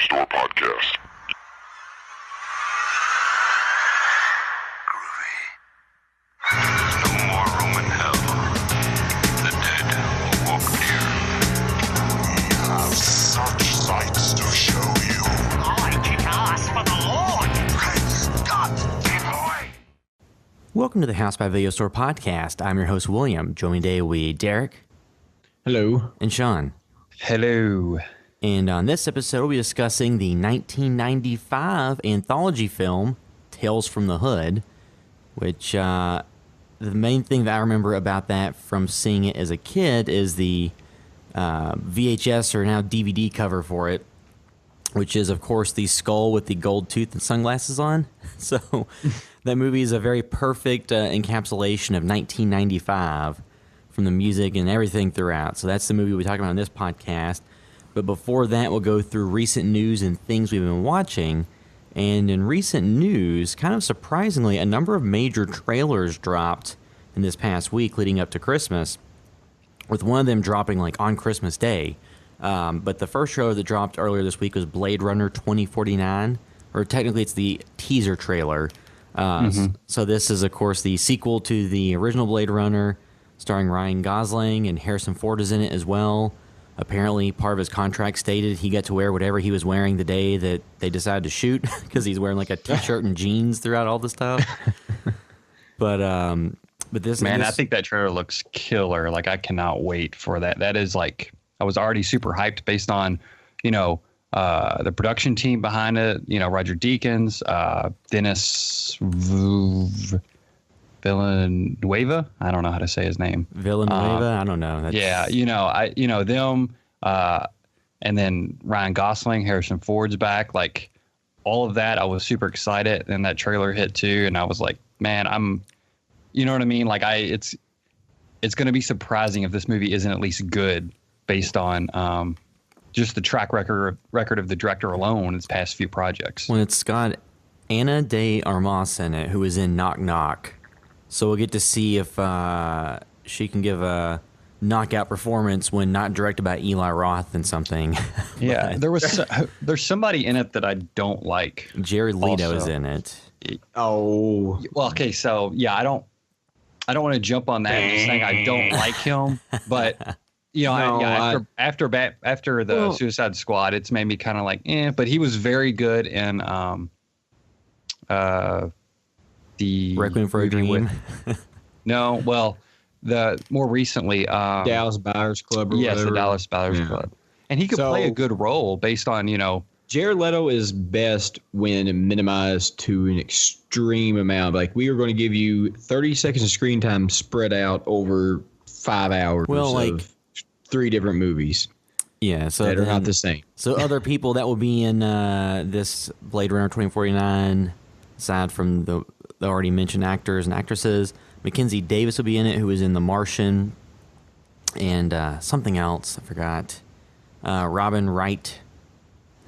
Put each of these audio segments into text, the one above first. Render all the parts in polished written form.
Store podcast. Groovy. No more room in hell. The dead will walk near. We have such sights to show you. I kick ass for the Lord. Praise God, boy. Welcome to the House by Video Store podcast. I'm your host, William. Joining today with Derek. Hello. And Sean. Hello. And on this episode, we'll be discussing the 1995 anthology film, Tales from the Hood, which the main thing that I remember about that from seeing it as a kid is the VHS or now DVD cover for it, which is, of course, the skull with the gold tooth and sunglasses on. So that movie is a very perfect encapsulation of 1995 from the music and everything throughout. So that's the movie we talk about in this podcast. But before that, we'll go through recent news and things we've been watching. And in recent news, kind of surprisingly, a number of major trailers dropped in this past week leading up to Christmas, with one of them dropping like on Christmas Day. But the first trailer that dropped earlier this week was Blade Runner 2049, or technically it's the teaser trailer. So this is, of course, the sequel to the original Blade Runner, starring Ryan Gosling, and Harrison Ford is in it as well. Apparently, part of his contract stated he got to wear whatever he was wearing the day that they decided to shoot, because he's wearing like a t-shirt and jeans throughout all the stuff. But this I think that trailer looks killer. Like, I cannot wait for that. That is like, I was already super hyped based on, the production team behind it. Roger Deakins, Dennis Villanueva. I don't know how to say his name. Villanueva. I don't know. Them. And then Ryan Gosling, Harrison Ford's back. Like, all of that, I was super excited. And that trailer hit too, and I was like, man, you know what I mean? Like, it's going to be surprising if this movie isn't at least good based on just the track record of the director alone. His past few projects. Well, it's got Ana de Armas in it, who is in Knock Knock. So we'll get to see if she can give a knockout performance when not directed by Eli Roth and something. Yeah, there's somebody in it that I don't like. Jared Leto is in it. Oh, well, okay, so yeah, I don't want to jump on that. I'm just saying I don't like him, but after the Suicide Squad, it's made me kind of like, But he was very good in the Requiem for a Dream. The more recently, Dallas Buyers Club. The Dallas Buyers Club, and he could play a good role based on Jared Leto is best when minimized to an extreme amount. Like, we are going to give you 30 seconds of screen time spread out over 5 hours. Well, of 3 different movies. Yeah, so that are not the same. So other people that will be in this Blade Runner 2049, aside from the already mentioned actors and actresses, Mackenzie Davis will be in it, who was in The Martian, and something else, I forgot. Robin Wright,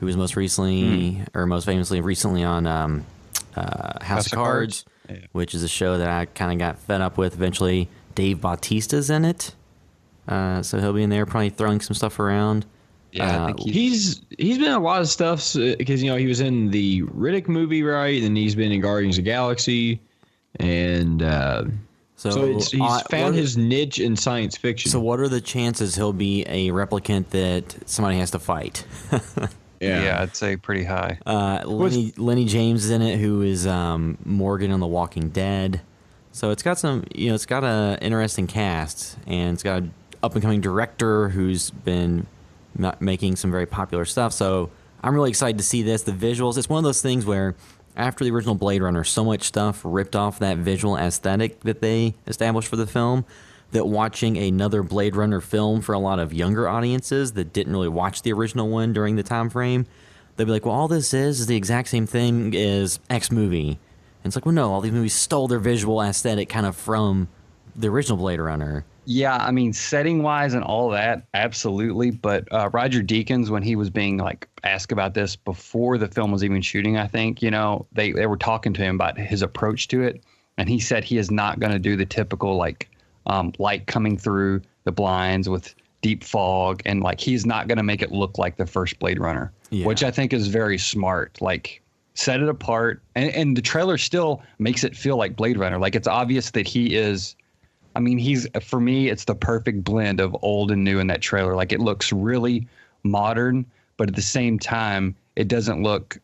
who was most famously recently on House of Cards, which is a show that I kind of got fed up with eventually. Dave Bautista's in it, so he'll be in there probably throwing some stuff around. Yeah, I think he's been in a lot of stuff because he was in the Riddick movie, right? And he's been in Guardians of the Galaxy, and so he's found his niche in science fiction. So what are the chances he'll be a replicant that somebody has to fight? Yeah, I'd say pretty high. Lenny James is in it, who is Morgan on The Walking Dead. So it's got it's got an interesting cast, and it's got an up-and-coming director who's been making some very popular stuff. So I'm really excited to see this. The visuals, it's one of those things where after the original Blade Runner, so much stuff ripped off that visual aesthetic that they established for the film, that watching another Blade Runner film for a lot of younger audiences that didn't really watch the original one during the time frame, they'd be like, well, all this is the exact same thing as X movie. And it's like, well, no, all these movies stole their visual aesthetic kind of from the original Blade Runner. Yeah, I mean, setting-wise and all that, absolutely. But Roger Deakins, when he was being asked about this before the film was even shooting, I think, they were talking to him about his approach to it, and he said he is not going to do the typical light coming through the blinds with deep fog, and like he's not going to make it look like the first Blade Runner, which I think is very smart. Like set it apart, and the trailer still makes it feel like Blade Runner. Like it's obvious that he is. I mean, for me, it's the perfect blend of old and new in that trailer. Like it looks really modern, but at the same time, it doesn't look.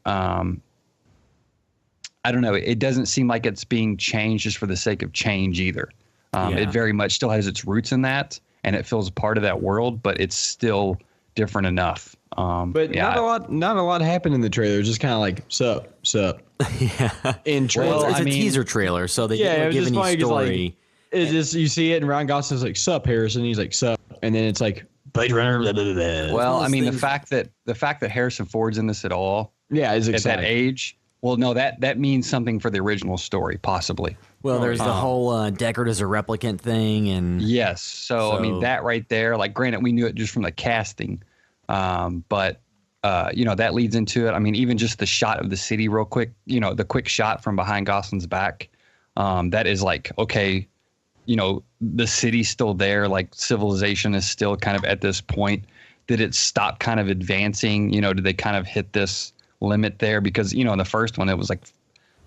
I don't know. It doesn't seem like it's being changed just for the sake of change either. It very much still has its roots in that, and it feels a part of that world, but it's still different enough. But not a lot happened in the trailer. Just kind of like sup. Yeah. In trailer, well, it's a teaser trailer, so they didn't give any story. It's just you see it, and Ryan Gosling's like sup, Harrison. He's like sup, and then it's like Blade Runner. Blah, blah, blah. Well, I mean, the fact that Harrison Ford's in this at all, is exciting. At that age. Well, no, that means something for the original story, possibly. Well, there's the whole Deckard as a replicant thing, and yes. So I mean, that right there. Like, granted, we knew it just from the casting, but that leads into it. I mean, even just the shot of the city, real quick. The quick shot from behind Gosling's back. That is like, okay, the city's still there. Like, civilization is still kind of at this point. Did it stop kind of advancing? Did they kind of hit this limit there? Because in the first one it was like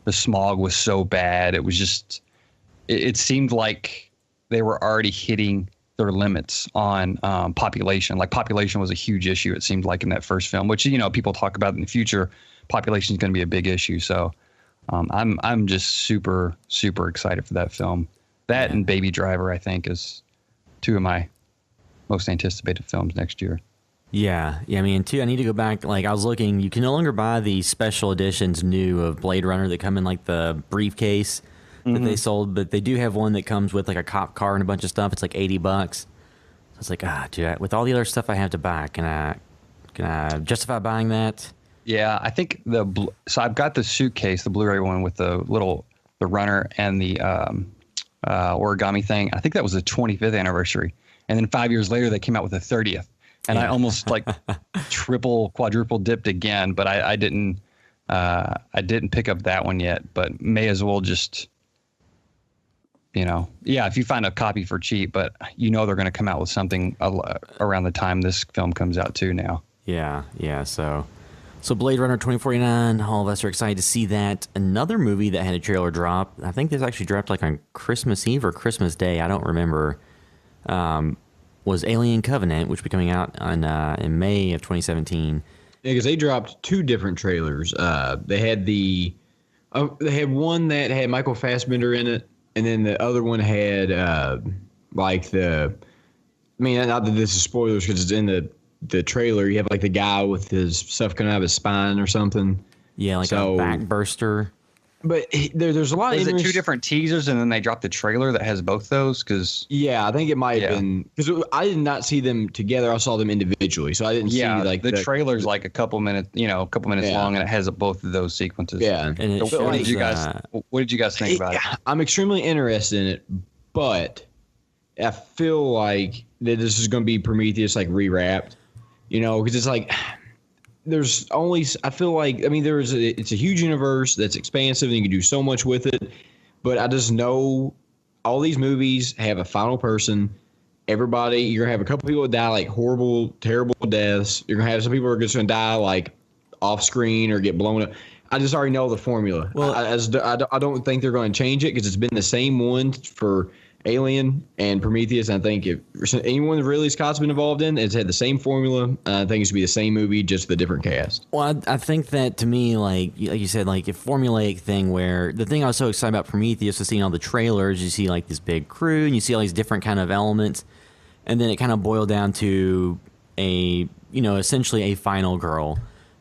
the smog was so bad, it was just it seemed like they were already hitting their limits on population. Like population was a huge issue, it seemed like, in that first film, which people talk about in the future. Population is going to be a big issue, so I'm just super excited for that film. That and Baby Driver, I think, is two of my most anticipated films next year. Yeah. I mean, too, I need to go back. Like, I was looking, you can no longer buy the special editions new of Blade Runner that come in, like, the briefcase that they sold, but they do have one that comes with, like, a cop car and a bunch of stuff. It's like $80. So it's like, dude, with all the other stuff I have to buy, can I justify buying that? Yeah, I think so I've got the suitcase, the Blu-ray one with the runner and the origami thing. I think that was the 25th anniversary. And then 5 years later, they came out with the 30th. And I almost like quadruple dipped again, but I didn't pick up that one yet, but may as well just, if you find a copy for cheap, but they're going to come out with something around the time this film comes out too now. Yeah. So Blade Runner 2049, all of us are excited to see that. Another movie that had a trailer drop, I think this actually dropped like on Christmas Eve or Christmas Day, I don't remember, was Alien Covenant, which will be coming out in May of 2017. Yeah, because they dropped two different trailers. They had one that had Michael Fassbender in it, and then the other one had not that this is spoilers because it's in the trailer. You have like the guy with his stuff coming out of his spine or something. Yeah, like a back burster. But there's a lot of... Is it two different teasers and then they dropped the trailer that has both those? Cause, I think it might have been... Because I did not see them together. I saw them individually. So I didn't see like... The trailer's like a couple minutes long, and it has both of those sequences. Yeah. And what did you guys think about it? I'm extremely interested in it, but I feel like that this is going to be Prometheus like rewrapped. Because it's like... There's only, I feel like, it's a huge universe that's expansive and you can do so much with it. But I just know all these movies have a final person. Everybody, you're going to have a couple people that die like horrible, terrible deaths. You're going to have some people who are just going to die like off screen or get blown up. I just already know the formula. Well, I don't think they're going to change it because it's been the same one for Alien and Prometheus. And I think if anyone that Ridley Scott's been involved in, it's had the same formula. I think it should be the same movie, just with a different cast. Well, I think that to me, like you said, like a formulaic thing where the thing I was so excited about Prometheus was seeing all the trailers. You see like this big crew and you see all these different kind of elements. And then it kind of boiled down to essentially a final girl.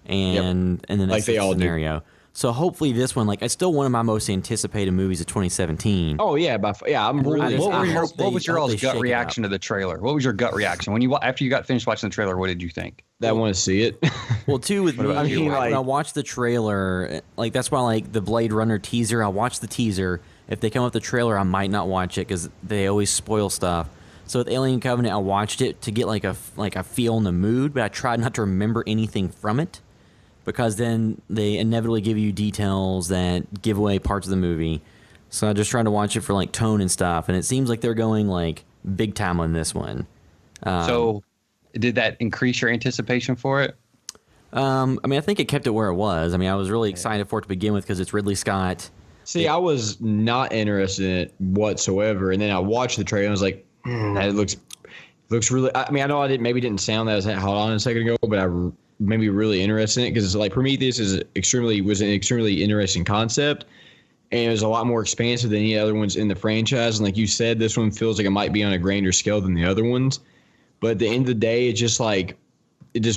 And then that's like the scenario. Do. So hopefully this one, like, it's still one of my most anticipated movies of 2017. Oh yeah, I'm really. What was your all's gut reaction to the trailer? What was your gut reaction after you got finished watching the trailer? What did you think? I want to see it. Well, too, with me, when I watched the trailer, like that's why like the Blade Runner teaser, I watched the teaser. If they come up with the trailer, I might not watch it because they always spoil stuff. So with Alien Covenant, I watched it to get like a feel in the mood, but I tried not to remember anything from it. Because then they inevitably give you details that give away parts of the movie. So I just tried to watch it for like tone and stuff, and it seems like they're going like big time on this one. So did that increase your anticipation for it? I mean, I think it kept it where it was. I mean, I was really excited for it to begin with because it's Ridley Scott. See, I was not interested in it whatsoever, and then I watched the trailer and I was like, that looks really. I mean, I know I didn't sound that as hot on a second ago, but I made me really interested in it because it's like Prometheus was an extremely interesting concept, and it was a lot more expansive than any other ones in the franchise. And like you said, this one feels like it might be on a grander scale than the other ones. But at the end of the day, it just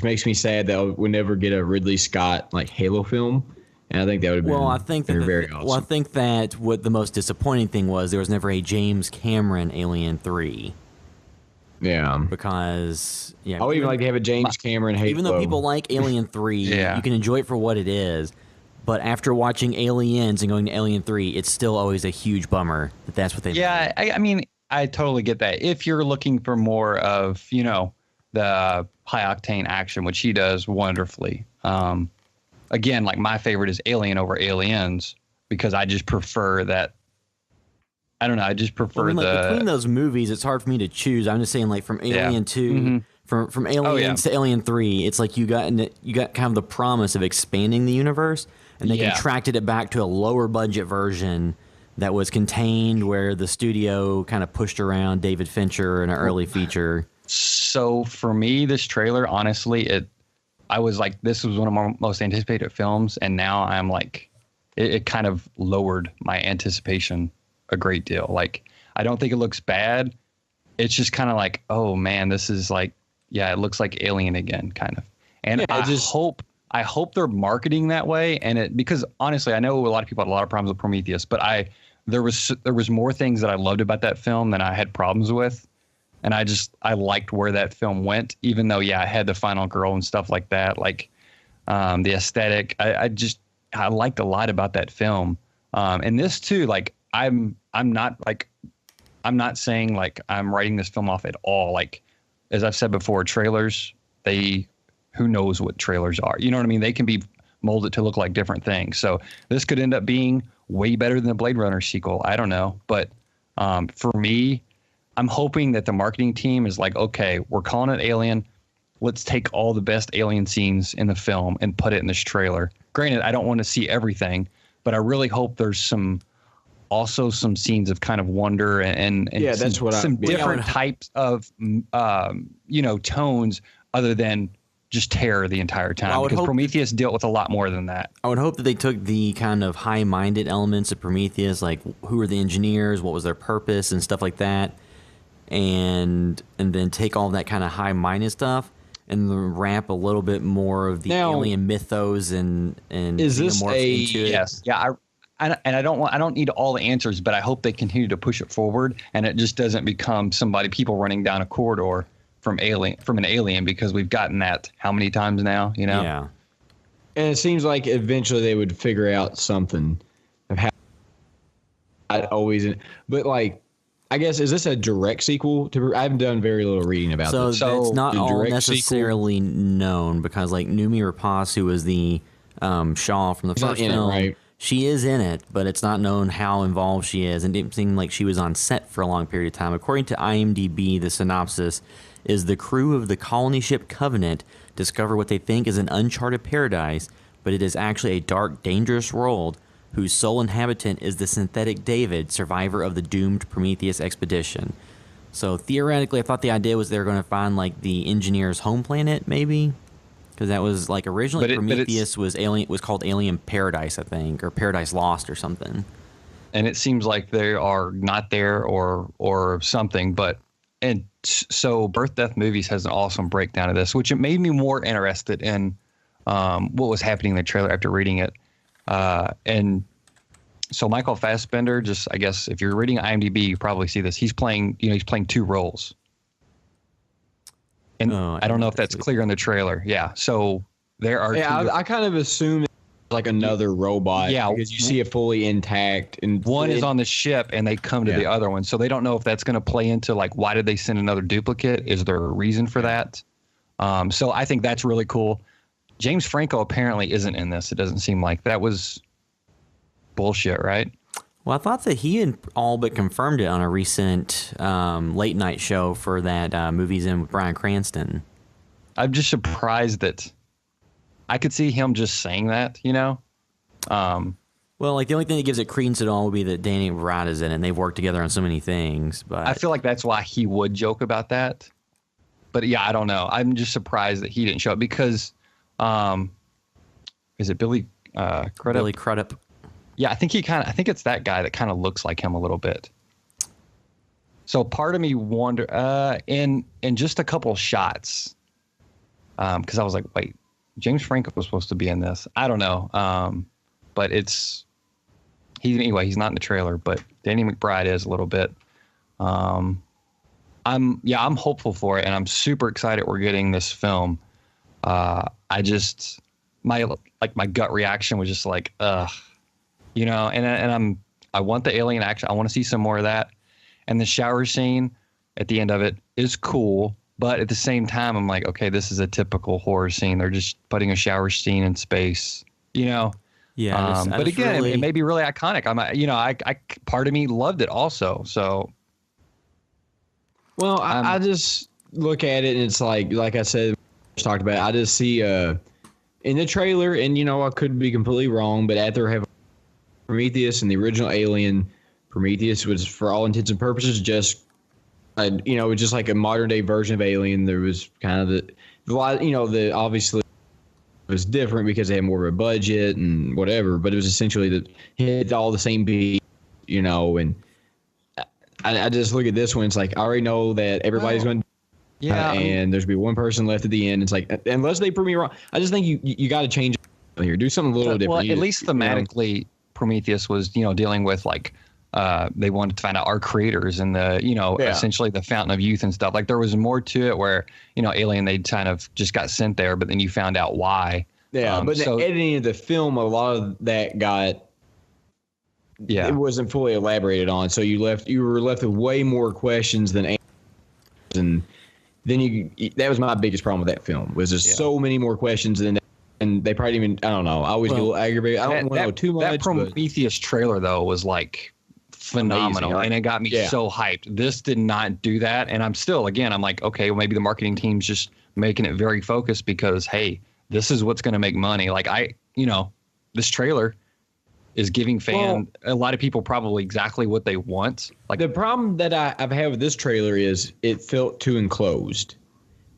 makes me sad that we'll never get a Ridley Scott like Halo film. And I think that would have been very awesome. Well, I think that what the most disappointing thing was there was never a James Cameron Alien 3. Yeah. Because, I would even like to have a James Cameron Halo. Even though people like Alien 3, you can enjoy it for what it is. But after watching Aliens and going to Alien 3, it's still always a huge bummer that that's what they made. I mean, I totally get that. If you're looking for more of, the high-octane action, which he does wonderfully. Again, like my favorite is Alien over Aliens because I just prefer that. I don't know. I just prefer between those movies, it's hard for me to choose. I'm just saying, like from Alien 2, from Aliens to Alien 3, it's like you got kind of the promise of expanding the universe, and they contracted it back to a lower budget version that was contained, where the studio kind of pushed around David Fincher in an early feature. So for me, this trailer, honestly, I was like, this was one of my most anticipated films, and now I'm like, it kind of lowered my anticipation a great deal. Like, I don't think it looks bad. It's just kind of like, oh man, this is like, it looks like Alien again, kind of. And I hope they're marketing that way. And because honestly, I know a lot of people had a lot of problems with Prometheus, but there was more things that I loved about that film than I had problems with. And I liked where that film went, even though, I had the final girl and stuff like that. Like, the aesthetic, I liked a lot about that film. And this too, like, I'm not saying like I'm writing this film off at all. Like, as I've said before, trailers, who knows what trailers are? You know what I mean? They can be molded to look like different things. So this could end up being way better than the Blade Runner sequel. I don't know. But for me, I'm hoping that the marketing team is like, okay, we're calling it Alien. Let's take all the best Alien scenes in the film and put it in this trailer. Granted, I don't want to see everything, but I really hope there's some scenes of kind of wonder and some different types of tones other than just terror the entire time, because Prometheus dealt with a lot more than that. I would hope that they took the kind of high-minded elements of Prometheus, like who are the engineers, what was their purpose, and stuff like that, and then take all that kind of high-minded stuff and wrap a little bit more of the alien mythos and is this into it. Yes, I don't need all the answers, but I hope they continue to push it forward, and it just doesn't become people running down a corridor from an alien, because we've gotten that how many times now, Yeah. And it seems like eventually they would figure out something of how but like, I guess, is this a direct sequel to? I haven't done very little reading about this. So it's not all necessarily known, because like Noomi Rapace, who was the Shaw from the first film, right? She is in it, but it's not known how involved she is, and it didn't seem like she was on set for a long period of time. According to IMDb, the synopsis is: the crew of the colony ship Covenant discover what they think is an uncharted paradise, but it is actually a dark, dangerous world whose sole inhabitant is the synthetic David, survivor of the doomed Prometheus expedition. So theoretically, I thought the idea was they were going to find like the engineer's home planet, maybe. Because that was like originally Prometheus was called Alien Paradise, I think, or Paradise Lost or something. And it seems like they are not there or something. And so Birth Death Movies has an awesome breakdown of this, which it made me more interested in what was happening in the trailer after reading it. And so Michael Fassbender, just I guess if you're reading IMDb, you probably see this. He's playing two roles. And I don't know if that's clear in the trailer. Yeah. So there are. Yeah, I kind of assume it's like another robot. Yeah, because you see it fully intact, and one is on the ship, and they come to the other one. So they don't know if that's going to play into like, why did they send another duplicate? Is there a reason for that? So I think that's really cool. James Franco apparently isn't in this. It doesn't seem like that was bullshit, right? Well, I thought that he had all but confirmed it on a recent late night show for that Movies In with Bryan Cranston. I'm just surprised that I could see him just saying that, you know? Well, like the only thing that gives it credence at all would be that Danny McBride is in it, and they've worked together on so many things. But I feel like that's why he would joke about that. But yeah, I don't know. I'm just surprised that he didn't show up because, is it Billy Crudup? Billy Crudup. Yeah, I think it's that guy that kind of looks like him a little bit. So part of me wonder, in just a couple shots, because I was like, wait, James Franco was supposed to be in this. I don't know, but he's not in the trailer, but Danny McBride is a little bit. I'm hopeful for it, and I'm super excited we're getting this film. My gut reaction was just like, ugh. You know, and I want the alien action. I want to see some more of that. And the shower scene at the end of it is cool, but at the same time, I'm like, okay, this is a typical horror scene. They're just putting a shower scene in space, you know. Yeah, but again, really... it may be really iconic. I part of me loved it also. So, well, I just look at it and it's like I said, talked about. I just see in the trailer, and I could be completely wrong, but after having Prometheus and the original Alien, Prometheus was, for all intents and purposes, just just like a modern day version of Alien. There was kind of the obviously it was different because they had more of a budget and whatever, but it was essentially hit all the same beat, and I just look at this one. It's like, I already know that everybody's going to. Yeah, and there's be one person left at the end. It's like, unless they prove me wrong, I just think you got to change it here. Do something a little different. Well, at least thematically, Prometheus was, dealing with like they wanted to find out our creators and the, essentially the fountain of youth and stuff. Like there was more to it where, Alien, they kind of just got sent there, but then you found out why. Yeah, but the editing of the film, a lot of that it wasn't fully elaborated on. So you were left with way more questions than answers. And then that was my biggest problem with that film, was there's so many more questions than that. And they probably even, I don't know. I always get a little aggravated. I don't want to know too much. That Prometheus trailer, though, was like phenomenal. Amazing, right? And it got me so hyped. This did not do that. And I'm like, okay, well, maybe the marketing team's just making it very focused because, hey, this is what's going to make money. Like this trailer is giving a lot of people probably exactly what they want. Like the problem that I've had with this trailer is it felt too enclosed.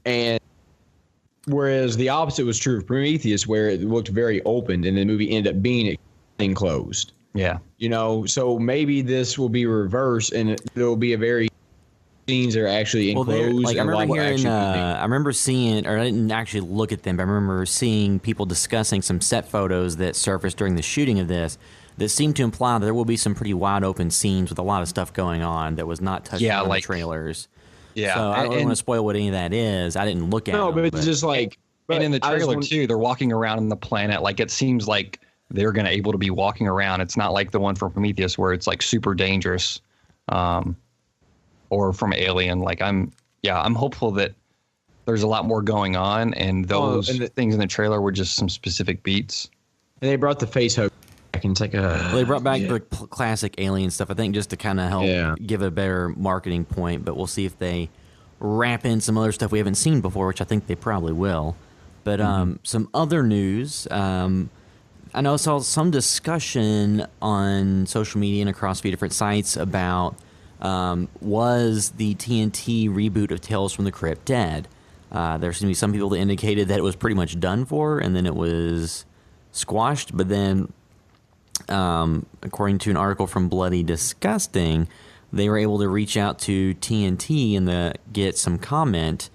And whereas the opposite was true of Prometheus, where it looked very open, and the movie ended up being enclosed. Yeah. So maybe this will be reversed, and there will be a very scenes that are actually enclosed. I remember seeing, or I didn't actually look at them, but I remember seeing people discussing some set photos that surfaced during the shooting of this that seemed to imply that there will be some pretty wide open scenes with a lot of stuff going on that was not touched on in the trailers. Yeah, so I don't want to spoil what any of that is. I didn't look at it. No, but it's just like... And in the trailer, too, they're walking around on the planet. Like, it seems like they're going to able to be walking around. It's not like the one from Prometheus where it's, like, super dangerous. Or from Alien. Like, I'm hopeful that there's a lot more going on. And those things in the trailer were just some specific beats. And they brought the face hug. They brought back the classic Alien stuff, I think, just to kind of help give a better marketing point. But we'll see if they wrap in some other stuff we haven't seen before, which I think they probably will. But some other news. I know I saw some discussion on social media and across a few different sites about was the TNT reboot of Tales from the Crypt dead? There seemed to be some people that indicated that it was pretty much done for, and then it was squashed. But then, according to an article from Bloody Disgusting, they were able to reach out to TNT and get some comment,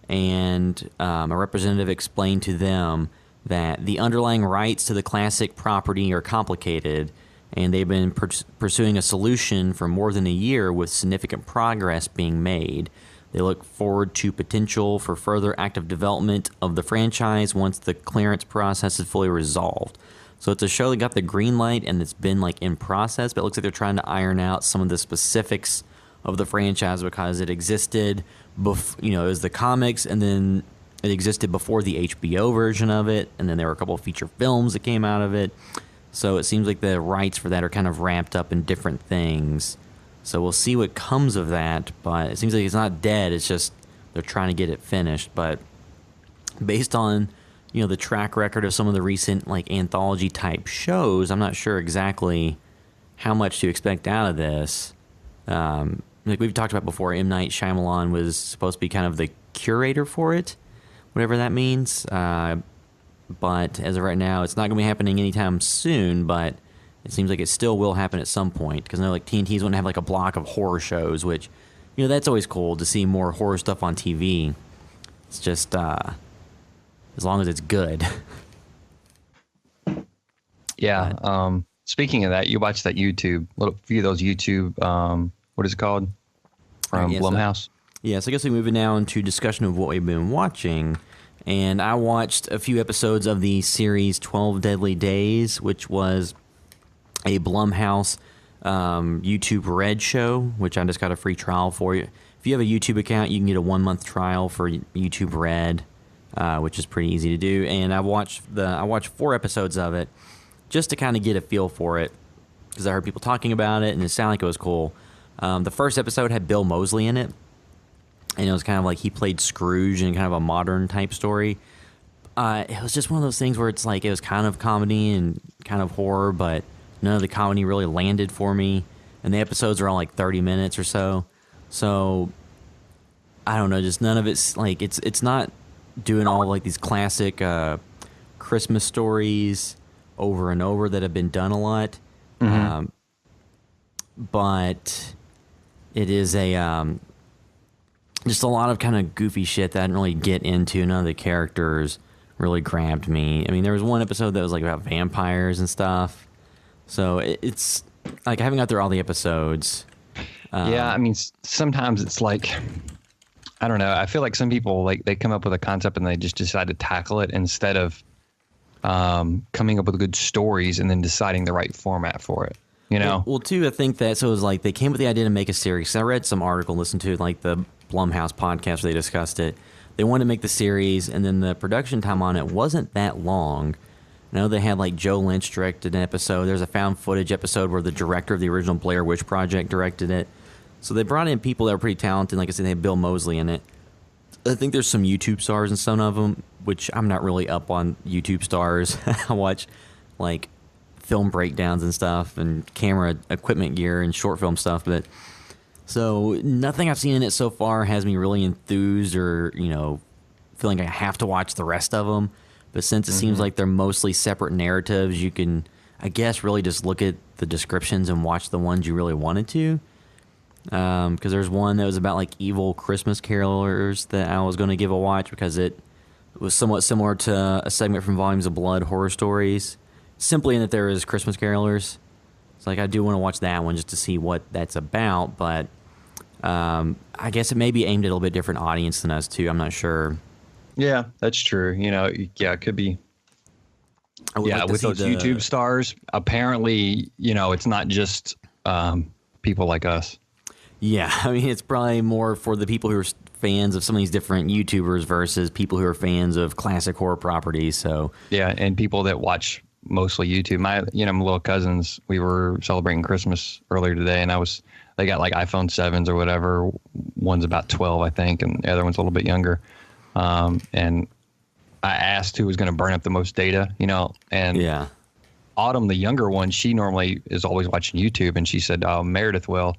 and a representative explained to them that the underlying rights to the classic property are complicated, and they've been pursuing a solution for more than a year with significant progress being made. They look forward to potential for further active development of the franchise once the clearance process is fully resolved. So it's a show that got the green light and it's been like in process, but it looks like they're trying to iron out some of the specifics of the franchise because it existed, it was the comics, and then it existed before the HBO version of it, and then there were a couple of feature films that came out of it. So it seems like the rights for that are kind of wrapped up in different things. So we'll see what comes of that, but it seems like it's not dead. It's just they're trying to get it finished. But based on, the track record of some of the recent like anthology type shows, I'm not sure exactly how much to expect out of this. Like we've talked about before, M. Night Shyamalan was supposed to be kind of the curator for it, whatever that means. But as of right now, it's not going to be happening anytime soon, but it seems like it still will happen at some point, because I know like TNT's going to have like a block of horror shows, which, that's always cool to see more horror stuff on TV. It's just as long as it's good. Yeah. Speaking of that, you watched that YouTube, little few of those YouTube, what is it called? From Blumhouse? So I guess we're moving now into discussion of what we've been watching. And I watched a few episodes of the series 12 Deadly Days, which was a Blumhouse YouTube Red show, which I just got a free trial for you. If you have a YouTube account, you can get a 1-month trial for YouTube Red, which is pretty easy to do. And I watched 4 episodes of it just to kind of get a feel for it, because I heard people talking about it and it sounded like it was cool. The first episode had Bill Moseley in it, and it was kind of like he played Scrooge in kind of a modern type story. It was just one of those things where it's like it was kind of comedy and kind of horror, but none of the comedy really landed for me. And the episodes are all like 30 minutes or so. So I don't know, just none of it's like it's not doing all like these classic Christmas stories over and over that have been done a lot. Mm-hmm. But it is just a lot of kind of goofy shit that I didn't really get into. None of the characters really grabbed me. I mean, there was one episode that was like about vampires and stuff. So it's like I haven't got through all the episodes. Yeah, I mean, sometimes it's like, I don't know. I feel like some people like they come up with a concept and they just decide to tackle it instead of coming up with good stories and then deciding the right format for it. Well, too, I think that so it was like they came with the idea to make a series. I read some article, listened to like the Blumhouse podcast where they discussed it. They wanted to make the series, and then the production time on it wasn't that long. I know they had like Joe Lynch directed an episode. There's a found footage episode where the director of the original Blair Witch Project directed it. So they brought in people that were pretty talented. Like I said, they had Bill Moseley in it. I think there's some YouTube stars in some of them, which I'm not really up on YouTube stars. I watch like film breakdowns and stuff and camera equipment gear and short film stuff. But so nothing I've seen in it so far has me really enthused or, feeling like I have to watch the rest of them. But since it seems like they're mostly separate narratives, you can, I guess, really just look at the descriptions and watch the ones you really wanted to. Because there's one that was about like evil Christmas carolers that I was going to give a watch because it was somewhat similar to a segment from Volumes of Blood horror stories, simply in that there is Christmas carolers. So like I do want to watch that one just to see what that's about, but I guess it may be aimed at a little bit different audience than us too. I'm not sure. Yeah, that's true. It could be. Yeah, with those YouTube stars, apparently, it's not just people like us. Yeah, I mean, it's probably more for the people who are fans of some of these different YouTubers versus people who are fans of classic horror properties. So yeah, and people that watch mostly YouTube. My little cousins, we were celebrating Christmas earlier today, and they got like iPhone 7s or whatever. One's about 12, I think, and the other one's a little bit younger. And I asked who was going to burn up the most data, and yeah. Autumn, the younger one, she normally is always watching YouTube, and she said, "Oh, Meredith will."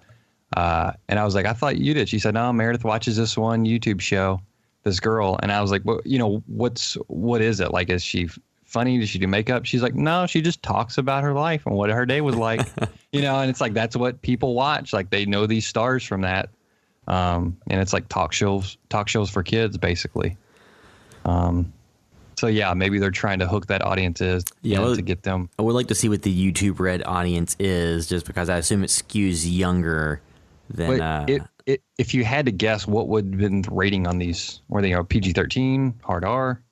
And I was like, "I thought you did." She said, "No, Meredith watches this one YouTube show, this girl." And I was like, "Well, what is it? Like, is she funny? Does she do makeup?" She's like, "No, she just talks about her life and what her day was like." And it's like, that's what people watch. Like, they know these stars from that. And it's like talk shows for kids, basically. So yeah, maybe they're trying to hook that audience to get them. I would like to see what the YouTube Red audience is, just because I assume it skews younger than. If you had to guess, what would have been the rating on these? Were they PG-13, hard R?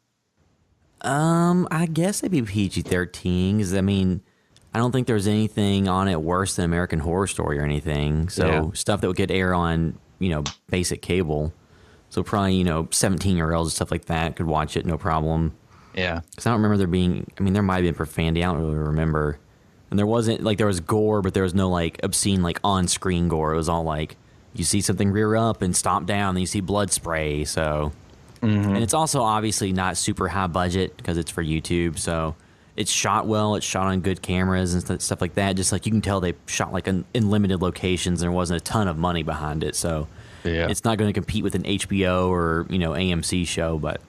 I guess they'd be PG-13. Because I mean, I don't think there's anything on it worse than American Horror Story or anything. So stuff that would get air on basic cable. So probably, 17-year-olds and stuff like that could watch it, no problem. Yeah. Because I don't remember there being, there might have been profanity. I don't really remember. And there wasn't like there was gore, but there was no like obscene like on-screen gore. It was all like you see something rear up and stomp down, and you see blood spray. So, and it's also obviously not super high budget because it's for YouTube. So it's shot well. It's shot on good cameras and stuff like that. Just like you can tell they shot like in limited locations, and there wasn't a ton of money behind it. So it's not going to compete with an HBO or AMC show. But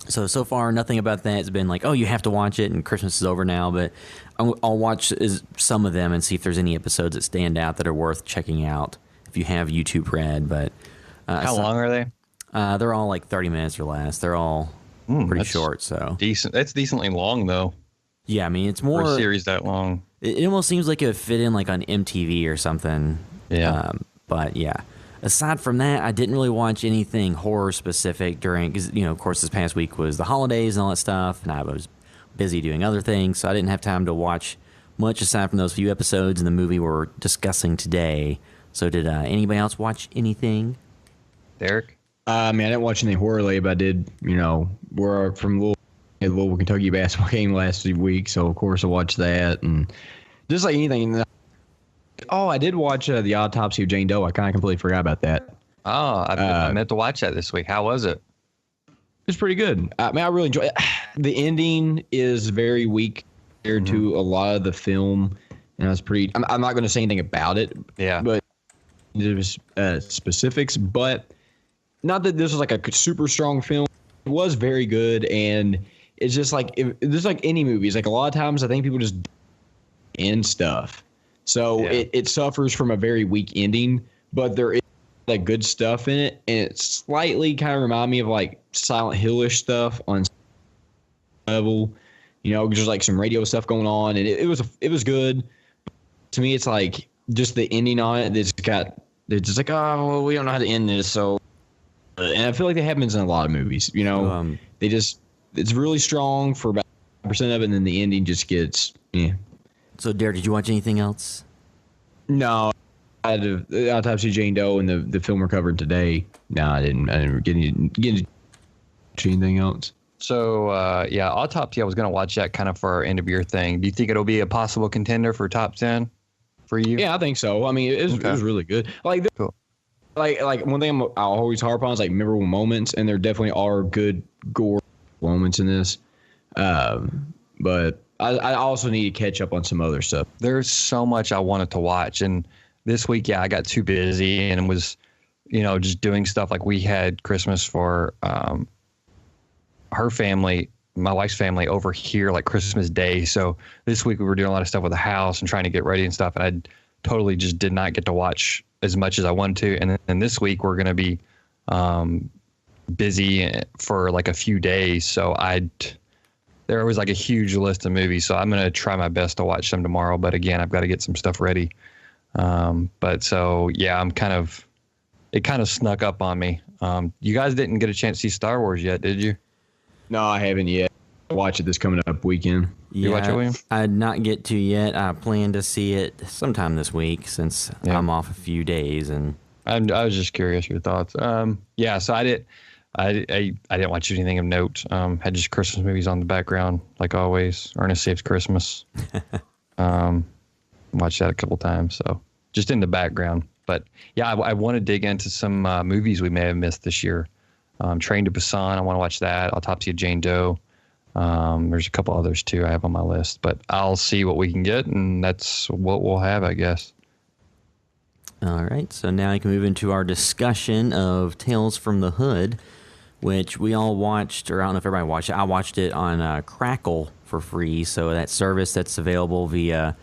so far nothing about that has been like, oh, you have to watch it and Christmas is over now. But I'll watch some of them and see if there's any episodes that stand out that are worth checking out if you have YouTube Red. But how long are they? They're all like 30 minutes or less. They're all pretty short. So decent. That's decently long though. Yeah, I mean it's more for a series that long. It almost seems like it would fit in like on MTV or something. Yeah. But yeah. Aside from that, I didn't really watch anything horror specific during, because of course this past week was the holidays and all that stuff, and I was busy doing other things, so I didn't have time to watch much aside from those few episodes in the movie we're discussing today. So did anybody else watch anything? Derek? I didn't watch any horror lately, but I did, we're from Louisville, Kentucky basketball game last week, so of course I watched that, and just like anything. Oh, I did watch the Autopsy of Jane Doe. I kind of completely forgot about that. Oh, I meant to watch that this week. How was it? It's pretty good. I really enjoy it. The ending is very weak compared to a lot of the film, and I was pretty. I'm not going to say anything about it. Yeah, but there's specifics. But not that this was like a super strong film. It was very good, and it's just like there's like any movies. Like a lot of times, I think people just end stuff. So it suffers from a very weak ending, but there is like good stuff in it, and it slightly kind of remind me of like Silent Hill-ish stuff on level, just like some radio stuff going on, and it was good. To me, it's like just the ending on it. They're just like, oh, well, we don't know how to end this, so. And I feel like that happens in a lot of movies. It's really strong for about 5% of it, and then the ending just gets. So, Derek, did you watch anything else? No, I had the Autopsy of Jane Doe and the film we're covering today. No, I didn't get into anything else. So, Autopsy, I was going to watch that kind of for our end of year thing. Do you think it'll be a possible contender for top 10 for you? Yeah, I think so. I mean, it was really good. Like, cool. like one thing I'll always harp on is like memorable moments, and there definitely are good gore moments in this. But I also need to catch up on some other stuff. There's so much I wanted to watch, and this week, I got too busy and was, just doing stuff. Like we had Christmas for her family, my wife's family over here, like Christmas Day. So this week we were doing a lot of stuff with the house and trying to get ready and stuff, and I totally just did not get to watch as much as I wanted to. And then this week we're going to be busy for like a few days, so there was like a huge list of movies, so I'm going to try my best to watch them tomorrow. But again, I've got to get some stuff ready. But so, yeah, it kind of snuck up on me. You guys didn't get a chance to see Star Wars yet, did you? No, I haven't yet. I'll watch it this coming up weekend. You watch it, William? I did not get to yet. I plan to see it sometime this week since I'm off a few days. And I was just curious your thoughts. So I didn't watch anything of note. Had just Christmas movies on the background, like always. Ernest Saves Christmas. Watched that a couple times, so just in the background. But yeah, I want to dig into some movies we may have missed this year. Train to Busan, I want to watch that. Autopsy of Jane Doe. There's a couple others too I have on my list, but I'll see what we can get, and that's what we'll have, I guess. All right, so now I can move into our discussion of Tales from the Hood, which we all watched, or I don't know if everybody watched it. I watched it on Crackle for free, so that service that's available via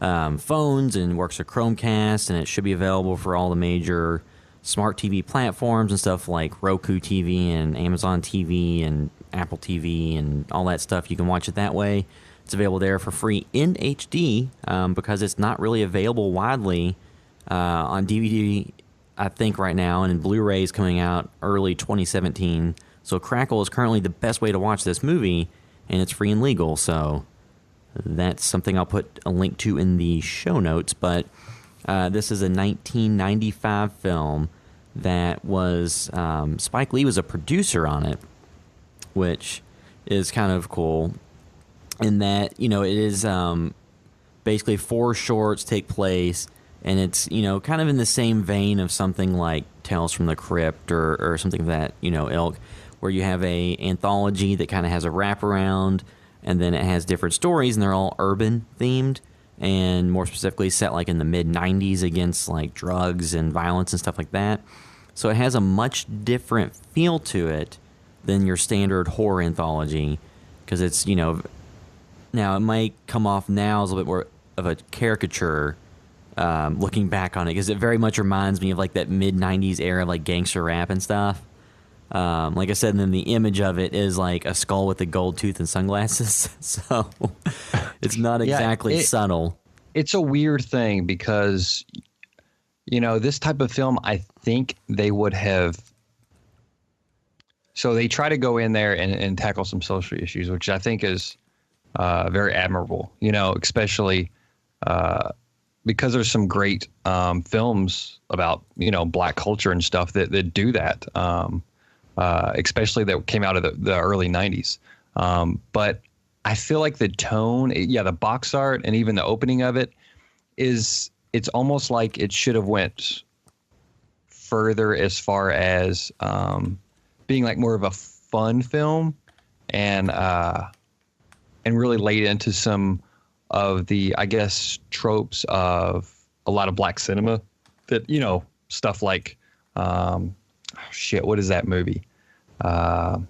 phones and works with Chromecast, and it should be available for all the major smart TV platforms and stuff like Roku TV and Amazon TV and Apple TV and all that stuff. You can watch it that way. It's available there for free in HD because it's not really available widely on DVD, I think, right now, and in Blu-ray is coming out early 2017. So Crackle is currently the best way to watch this movie, and it's free and legal. So that's something I'll put a link to in the show notes. But this is a 1995 film that was Spike Lee was a producer on it, which is kind of cool in that, it is basically 4 shorts take place, and it's, kind of in the same vein of something like Tales from the Crypt or something of that, ilk, where you have a anthology that kind of has a wraparound, and then it has different stories, and they're all urban themed, and more specifically set like in the mid-90s against like drugs and violence and stuff like that. So it has a much different feel to it than your standard horror anthology, because it's, now it might come off now as a little bit more of a caricature, looking back on it, because it very much reminds me of like that mid-90s era, like gangster rap and stuff. Like I said, and then the image of it is like a skull with a gold tooth and sunglasses. So it's not exactly subtle. It's a weird thing because, this type of film, I think they would have. So they try to go in there and tackle some social issues, which I think is very admirable, especially because there's some great films about, Black culture and stuff that do that. Especially that came out of the early 90s. But I feel like the tone, the box art and even the opening of it it's almost like it should have went further as far as being like more of a fun film and really laid into some of the, I guess, tropes of a lot of Black cinema that, stuff like, what is that movie? I'm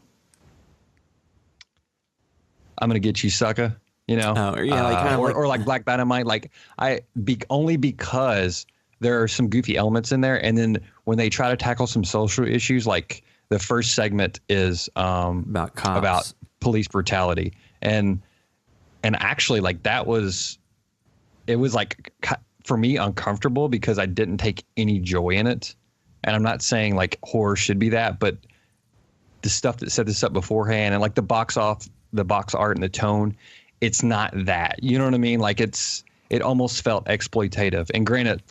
gonna get you, sucker. Or like Black Dynamite. Like only because there are some goofy elements in there, and then when they try to tackle some social issues, like the first segment is about cops, about police brutality, and actually like it was like for me uncomfortable because I didn't take any joy in it, and I'm not saying like horror should be that, but the stuff that set this up beforehand and like the box art and the tone, it's not that, you know what I mean? Like it almost felt exploitative. And granted,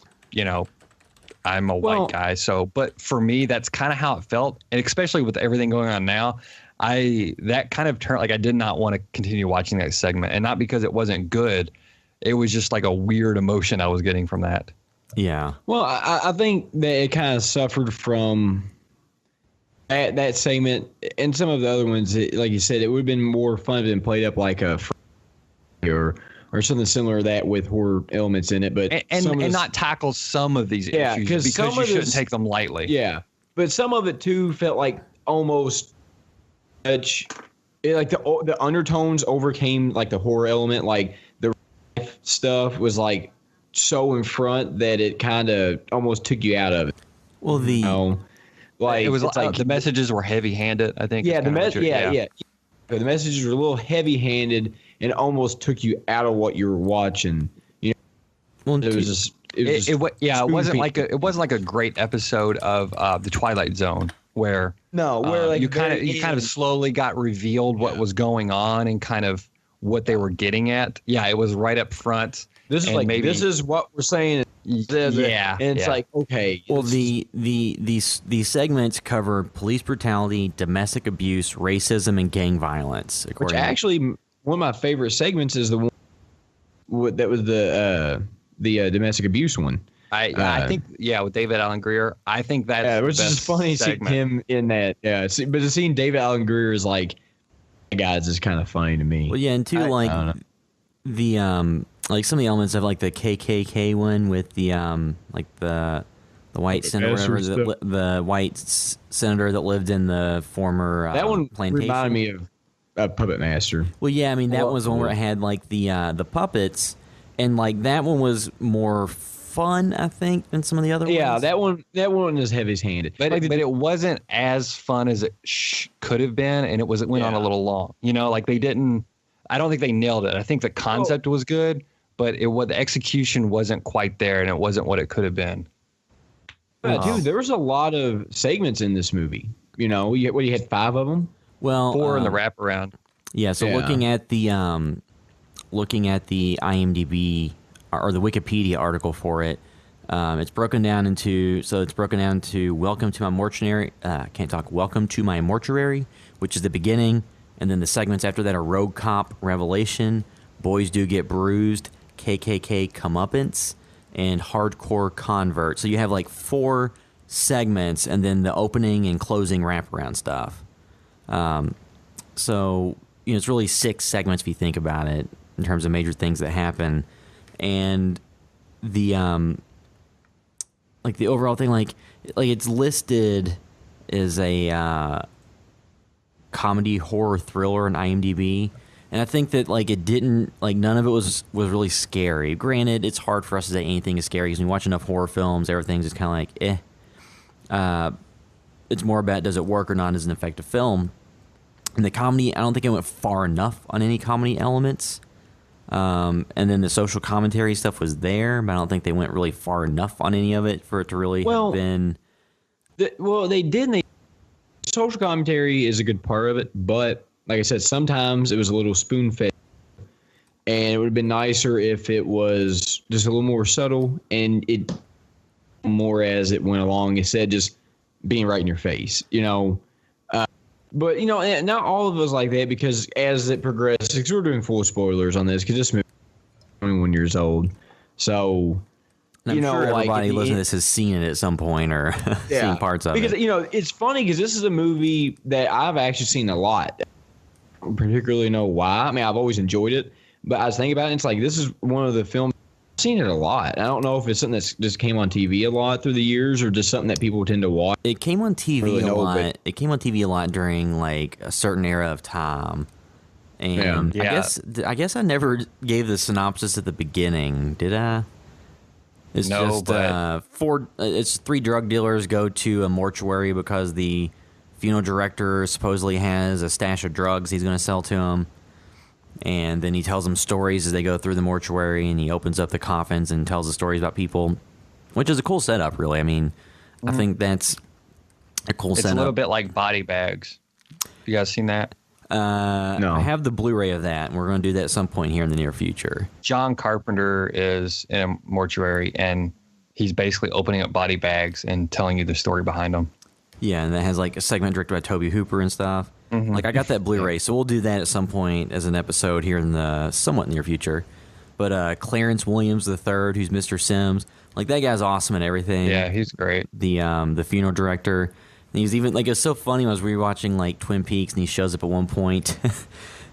I'm a white guy, so, but for me, that's kind of how it felt. And especially with everything going on now, that kind of turned, like I did not want to continue watching that segment, and not because it wasn't good. It was just like a weird emotion I was getting from that. Yeah. Well, I think that it kind of suffered from that segment, and some of the other ones, like you said, it would have been more fun if it been played up like a or something similar to that with horror elements in it, but and not tackle some of these issues because you shouldn't take them lightly. Yeah, but some of it too felt like almost like the undertones overcame like the horror element, like the stuff was like so in front that it kind of almost took you out of it. Well, like it was like the messages were heavy-handed, I think. Yeah, the messages were a little heavy-handed and almost took you out of what you were watching. Well, it was just it wasn't like a great episode of The Twilight Zone where like you kind of slowly got revealed what was going on and kind of what they were getting at. Yeah, it was right up front. This is like this is what we're saying. Yeah, and it's like, okay. Well, these segments cover police brutality, domestic abuse, racism, and gang violence. Which actually, one of my favorite segments is the one that was the domestic abuse one. I think with David Alan Grier. I think that's which is funny seeing him in that. Yeah, but seeing David Alan Grier is like, guys, is kind of funny to me. Well, yeah, and too the like some of the elements of like the KKK one with the like the white senator, the white senator that lived in the former that one plantation. Reminded me of Puppet Master. Well, yeah, I mean that was one where it had like the puppets, and like that one was more fun, I think, than some of the other ones. Yeah, that one is heavy-handed, but it wasn't as fun as it could have been, and it went on a little long. Like they didn't. I don't think they nailed it. I think the concept was good, but the execution wasn't quite there, and it wasn't what it could have been. Dude, there was a lot of segments in this movie. You had 5 of them? Well, 4 in the wraparound. Yeah. So looking at the IMDb or the Wikipedia article for it, it's broken down into Welcome to My Mortuary. Welcome to My Mortuary, which is the beginning, and then the segments after that are Rogue Cop, Revelation, Boys Do Get Bruised, KKK comeuppance, and hardcore convert. So you have like 4 segments, and then the opening and closing wraparound stuff. So it's really 6 segments if you think about it in terms of major things that happen, and the like the overall thing, like it's listed as a comedy horror thriller on IMDb. And I think that like it didn't, like none of it was really scary. Granted, it's hard for us to say anything is scary because when you watch enough horror films, everything's just kind of like it's more about does it work or not as an effective film. And the comedy, I don't think it went far enough on any comedy elements. And then the social commentary stuff was there, but I don't think they went really far enough on any of it for it to really have been. They did. Social commentary is a good part of it, but like I said, sometimes it was a little spoon-fed, and it would have been nicer if it was just a little more subtle and it more as it went along instead of just being right in your face, But, and not all of us like that, because as it progresses, because we're doing full spoilers on this, because this movie is 21 years old. So, I'm sure everybody listening to this has seen it at some point or seen parts of it. Because, it's funny because this is a movie that I've actually seen a lot. I don't particularly know why. I mean, I've always enjoyed it, but I was thinking about it, and it's like this is one of the films I've seen it a lot. I don't know if it's something that's just came on TV a lot through the years or just something that people tend to watch. It came on TV a lot. It came on TV a lot during like a certain era of time. And I guess I never gave the synopsis at the beginning, did I? It's it's 3 drug dealers go to a mortuary because the funeral director supposedly has a stash of drugs he's going to sell to them. And then he tells them stories as they go through the mortuary, and he opens up the coffins and tells the stories about people, which is a cool setup, really. I mean, I think that's a cool setup. It's a little bit like Body Bags. You guys seen that? No. I have the Blu-ray of that, and we're going to do that at some point here in the near future. John Carpenter is in a mortuary, and he's basically opening up body bags and telling you the story behind them. Yeah, and that has like a segment directed by Tobe Hooper and stuff. Mm-hmm. Like I got that Blu-ray, so we'll do that at some point as an episode here in the somewhat near future. But Clarence Williams III, who's Mr. Sims, like that guy's awesome and everything. Yeah, he's great. The funeral director. And he's even like, it's so funny when I was rewatching like Twin Peaks, and he shows up at one point.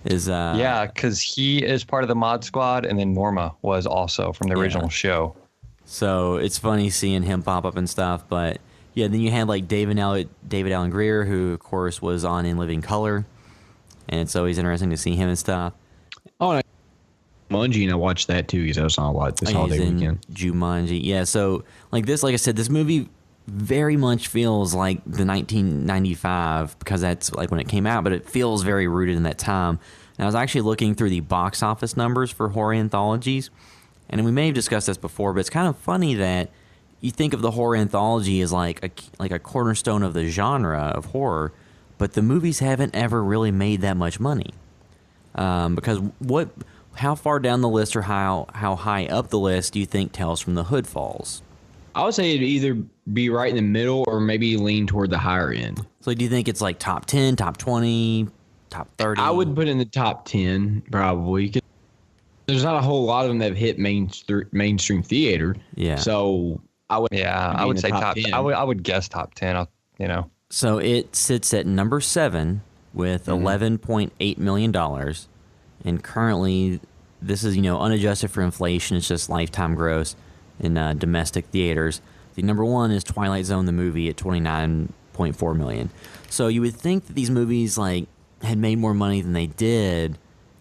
Because he is part of the Mod Squad, and then Norma was also from the original show. So it's funny seeing him pop up and stuff, but. Yeah, then you had like David Alan Grier, who of course was on In Living Color, and it's always interesting to see him and stuff. Oh, and Jumanji, and I watched that too because I was on a lot this holiday weekend. Jumanji, yeah. So like this, like I said, this movie very much feels like the 1995 because that's like when it came out, but it feels very rooted in that time. And I was actually looking through the box office numbers for horror anthologies, and we may have discussed this before, but it's kind of funny that. You think of the horror anthology as like a cornerstone of the genre of horror, but the movies haven't ever really made that much money. Because how far down the list or how high up the list do you think Tales from the Hood falls? I would say it'd either be right in the middle or maybe lean toward the higher end. So do you think it's like top 10, top 20, top 30? I would put in the top 10 probably. There's not a whole lot of them that have hit mainstream theater. Yeah. So I would say top 10. I would guess top 10. So it sits at number 7 with $11.8 million, and currently this is unadjusted for inflation. It's just lifetime gross in domestic theaters. The number 1 is Twilight Zone the movie at $29.4 million. So you would think that these movies like had made more money than they did.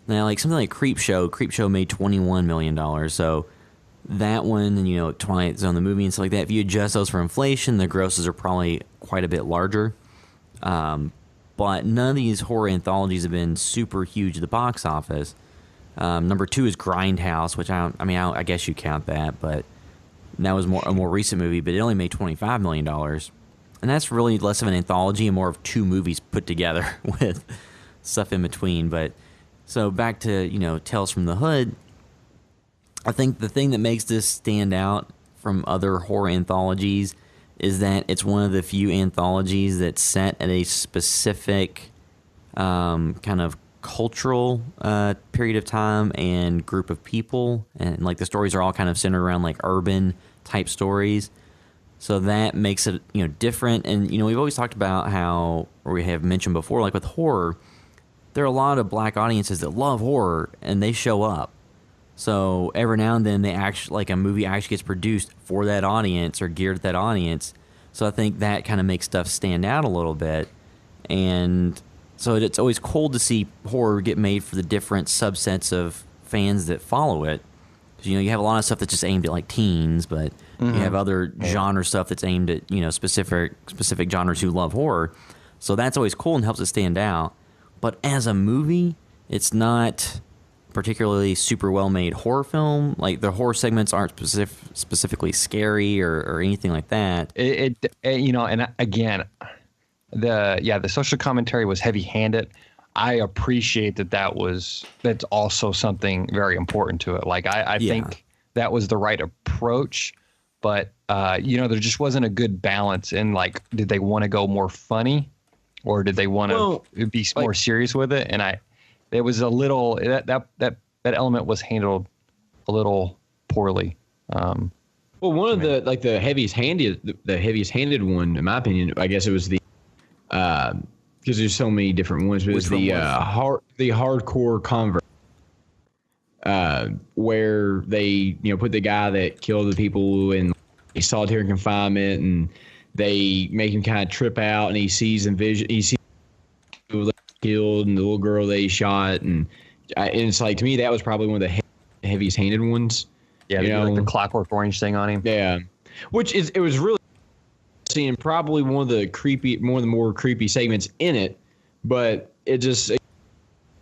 Now like something like Creepshow made $21 million. So. That one, and Twilight Zone the movie and stuff like that. If you adjust those for inflation, the grosses are probably quite a bit larger. But none of these horror anthologies have been super huge at the box office. Number 2 is Grindhouse, which I guess you count that, but that was a more recent movie. But it only made $25 million, and that's really less of an anthology and more of 2 movies put together with stuff in between. But so back to Tales from the Hood. I think the thing that makes this stand out from other horror anthologies is that it's one of the few anthologies that's set at a specific kind of cultural period of time and group of people, and like the stories are all kind of centered around like urban type stories. So that makes it, different. And, we've always talked about how, or we have mentioned before, like with horror, there are a lot of black audiences that love horror and they show up. So every now and then they actually, like a movie actually gets produced for that audience or geared at that audience. So I think that kind of makes stuff stand out a little bit. And so it's always cool to see horror get made for the different subsets of fans that follow it. 'Cause, you have a lot of stuff that's just aimed at like teens, but you have other genre stuff that's aimed at, specific genres who love horror. So that's always cool and helps it stand out. But as a movie, it's not particularly super well-made horror film. Like the horror segments aren't specifically scary or anything like that. And again, the social commentary was heavy-handed. I appreciate that's also something very important to it. Like I think that was the right approach, but there just wasn't a good balance in like, did they want to go more funny or did they want to be more serious with it? And it was a little, that element was handled a little poorly. One of the heaviest handed one, in my opinion, I guess it was the, because there's so many different ones, but it was the hardcore convert, where they put the guy that killed the people in solitary confinement, and they make him kind of trip out, and he sees people killed and the little girl they shot, and it's like, to me that was probably one of the heaviest handed ones. Yeah, like the Clockwork Orange thing on him. Yeah, it was really seeing probably one of the more creepy segments in it, but it just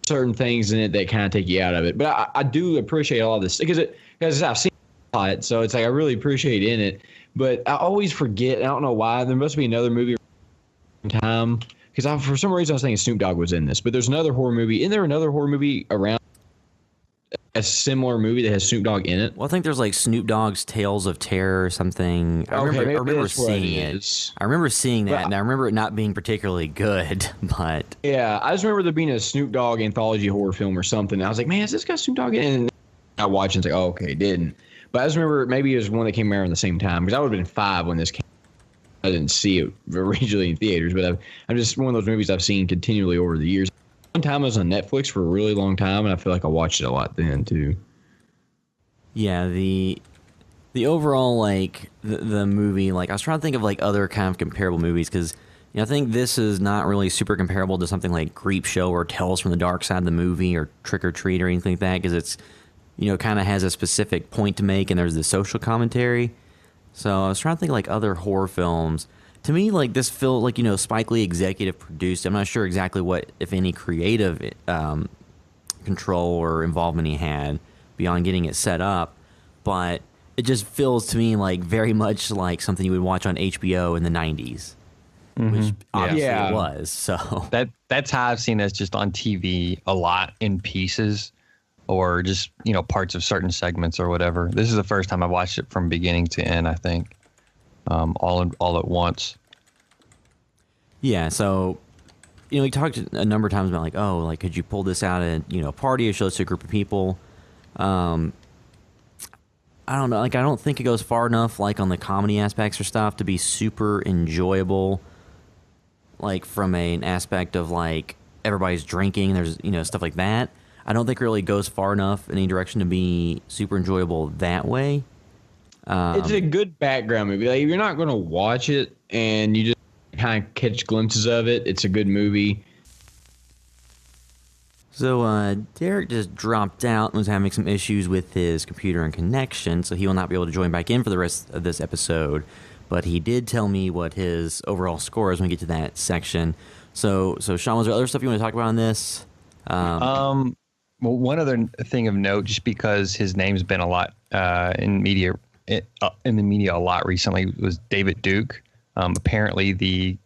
certain things in it that kind of take you out of it. But I do appreciate all this because I've seen it, so it's like I really appreciate in it. But I always forget. I don't know why. There must be another movie time because for some reason I was thinking Snoop Dogg was in this, but there's another horror movie. Isn't there another horror movie around? A similar movie that has Snoop Dogg in it? Well, I think there's like Snoop Dogg's Tales of Terror or something. I remember seeing it. I remember seeing that, and I remember it not being particularly good. But yeah, I just remember there being a Snoop Dogg anthology horror film or something. And I was like, man, is this guy Snoop Dogg in it? And I watched and it's like, oh, okay, it didn't. But I just remember maybe it was one that came around the same time because I would have been 5 when this came. I didn't see it originally in theaters, but I'm just one of those movies I've seen continually over the years. One time I was on Netflix for a really long time, and I feel like I watched it a lot then too. Yeah, the overall like the movie, like I was trying to think of like other kind of comparable movies because I think this is not really super comparable to something like Creepshow or Tales from the Dark Side of the Movie or Trick or Treat or anything like that because it's kind of has a specific point to make and there's the social commentary. So I was trying to think of like other horror films. To me, like this felt like Spike Lee executive produced. I'm not sure exactly what, if any, creative control or involvement he had beyond getting it set up, but it just feels to me like very much like something you would watch on HBO in the '90s, which obviously it was. So that's how I've seen this just on TV a lot in pieces, or just parts of certain segments or whatever. This is the first time I watched it from beginning to end. I think. All at once. Yeah, so we talked a number of times about like, oh, like could you pull this out at a party or show this to a group of people? I don't know. Like I don't think it goes far enough like on the comedy aspects or stuff to be super enjoyable. Like from an aspect of like everybody's drinking, there's stuff like that. I don't think it really goes far enough in any direction to be super enjoyable that way. It's a good background movie. Like if you're not going to watch it and you just kind of catch glimpses of it, it's a good movie. So Derek just dropped out and was having some issues with his computer and connection, so he will not be able to join back in for the rest of this episode. But he did tell me what his overall score is when we get to that section. So Sean, was there other stuff you want to talk about on this? Well, one other thing of note, just because his name's been a lot in the media a lot recently, was David Duke. Apparently the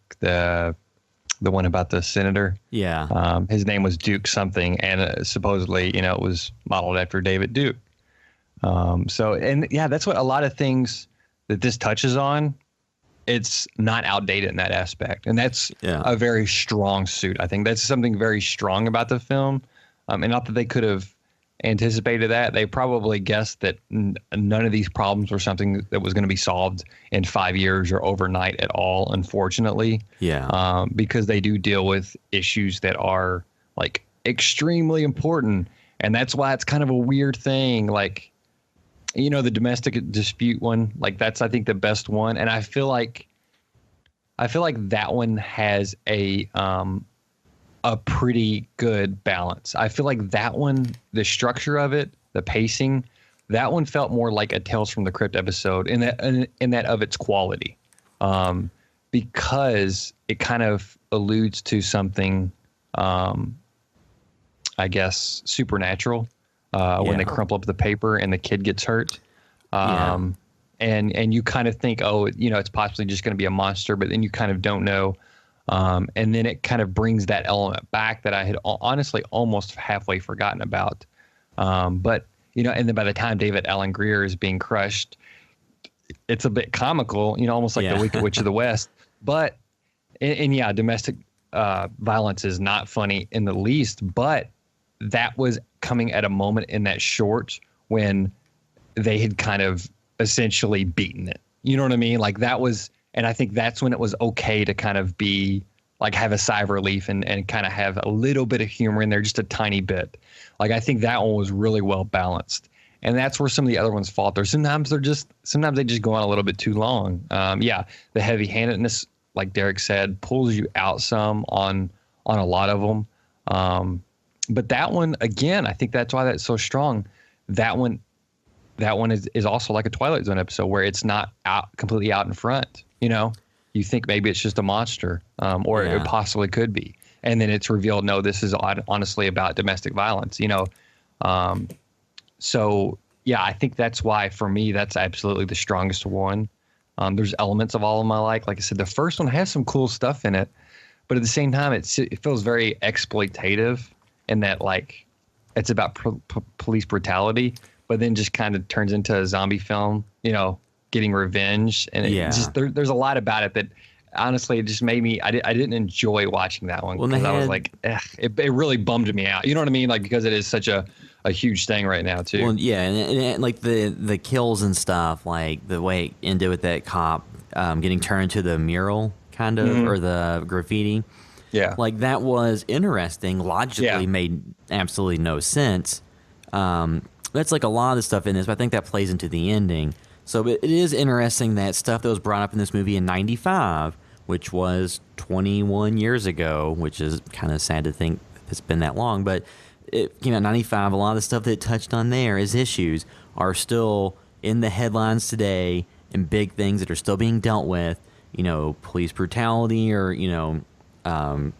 one about the senator. Yeah. His name was Duke something, and supposedly it was modeled after David Duke. That's what a lot of things that this touches on it's not outdated in that aspect, and that's a very strong suit. I think that's something very strong about the film, and not that they could have anticipated that. They probably guessed that none of these problems were something that was going to be solved in 5 years or overnight at all, unfortunately. Yeah. Because they do deal with issues that are like extremely important, and that's why it's kind of a weird thing. Like, you know, the domestic dispute one, like that's, I think, the best one. And I feel like that one has a pretty good balance. I feel like that one, the structure of it, the pacing, that one felt more like a Tales from the Crypt episode in that of its quality, because it kind of alludes to something, I guess, supernatural, when they crumple up the paper and the kid gets hurt. And you kind of think, oh, you know, it's possibly just going to be a monster, but then you kind of don't know. And then it kind of brings that element back that I had honestly almost halfway forgotten about. But, you know, and then by the time David Alan Grier is being crushed, it's a bit comical, you know, almost like the Wicked Witch of the West. But, and yeah, domestic violence is not funny in the least, but that was coming at a moment in that short when they had kind of essentially beaten it. You know what I mean? Like that was... And I think that's when it was okay to kind of be like, have a sigh of relief and kind of have a little bit of humor in there, just a tiny bit. Like, I think that one was really well balanced. And that's where some of the other ones falter. Sometimes they just go on a little bit too long. The heavy handedness, like Derek said, pulls you out some on a lot of them. But that one, again, I think that's why that's so strong. That one is also like a Twilight Zone episode where it's not completely out in front. You know, you think maybe it's just a monster, or it possibly could be. And then it's revealed, no, this is honestly about domestic violence, you know. So, yeah, I think that's why, for me, that's absolutely the strongest one. There's elements of all of them I like. Like I said, the first one has some cool stuff in it. But at the same time, it feels very exploitative in that, like, it's about police brutality, but then just kind of turns into a zombie film, you know, getting revenge. And it just there's a lot about it that honestly it just made me I didn't enjoy watching that one because I was like, it really bummed me out. You know what I mean? Like, because it is such a huge thing right now too. Well, yeah, and like the kills and stuff, like the way it ended with that cop getting turned to the mural kind of, or the graffiti. Yeah. Like that was interesting, logically made absolutely no sense. That's like a lot of the stuff in this, but I think that plays into the ending. So it is interesting that stuff that was brought up in this movie in 95, which was 21 years ago, which is kind of sad to think it's been that long, but it came out in 95. A lot of the stuff that it touched on there as issues are still in the headlines today and big things that are still being dealt with, you know, police brutality or, more